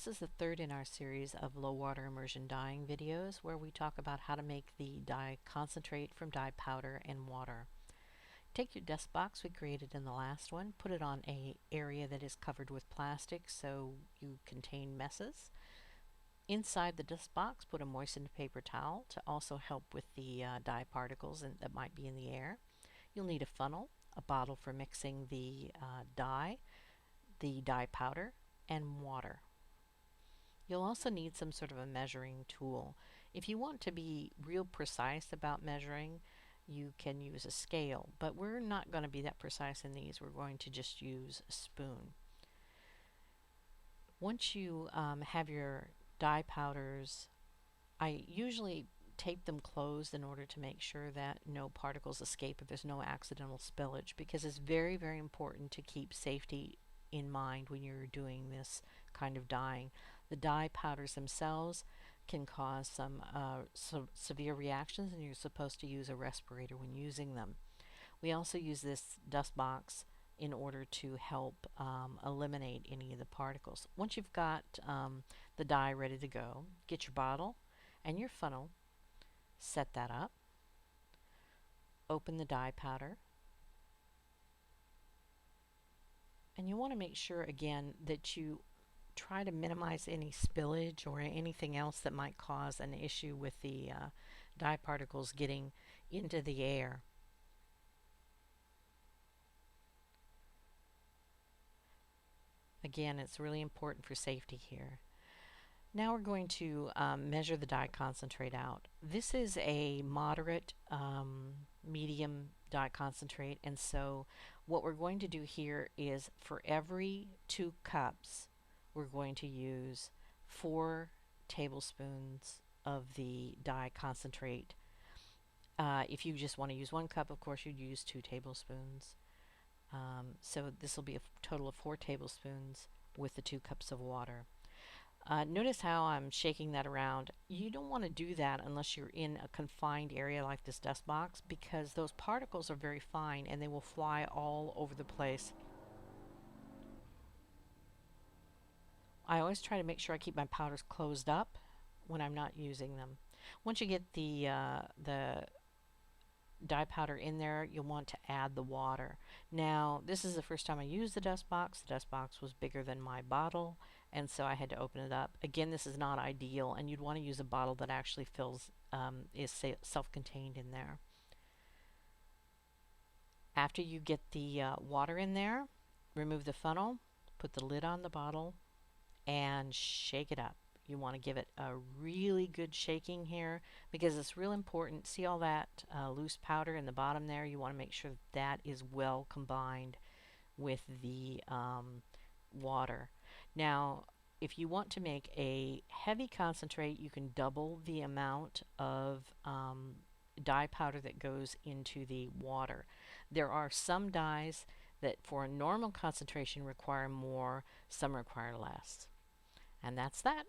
This is the third in our series of low water immersion dyeing videos where we talk about how to make the dye concentrate from dye powder and water. Take your dust box we created in the last one, put it on an area that is covered with plastic so you contain messes. Inside the dust box, put a moistened paper towel to also help with the dye particles that might be in the air. You'll need a funnel, a bottle for mixing the dye powder, and water. You'll also need some sort of a measuring tool. If you want to be real precise about measuring, you can use a scale, but we're not going to be that precise in these. We're going to just use a spoon. Once you have your dye powders, I usually tape them closed in order to make sure that no particles escape, if there's no accidental spillage, because it's very, very important to keep safety in mind when you're doing this kind of dyeing. The dye powders themselves can cause some severe reactions, and you're supposed to use a respirator when using them. We also use this dust box in order to help eliminate any of the particles. Once you've got the dye ready to go, get your bottle and your funnel, set that up, open the dye powder, and you want to make sure again that you try to minimize any spillage or anything else that might cause an issue with the dye particles getting into the air. Again, it's really important for safety here. Now we're going to measure the dye concentrate out. This is a moderate medium dye concentrate, and so what we're going to do here is for every 2 cups we're going to use 4 tablespoons of the dye concentrate. If you just want to use 1 cup, of course you'd use 2 tablespoons. So this will be a total of 4 tablespoons with the 2 cups of water. Notice how I'm shaking that around. You don't want to do that unless you're in a confined area like this dust box, because those particles are very fine and they will fly all over the place. I always try to make sure I keep my powders closed up when I'm not using them. Once you get the dye powder in there, you'll want to add the water. Now, this is the first time I used the dust box. The dust box was bigger than my bottle, and so I had to open it up. Again, this is not ideal, and you'd want to use a bottle that actually is self-contained in there. After you get the water in there, remove the funnel, put the lid on the bottle, and shake it up. You want to give it a really good shaking here because it's real important. See all that loose powder in the bottom there? You want to make sure that is well combined with the water. Now, if you want to make a heavy concentrate, you can double the amount of dye powder that goes into the water. There are some dyes that for a normal concentration require more, some require less. And that's that.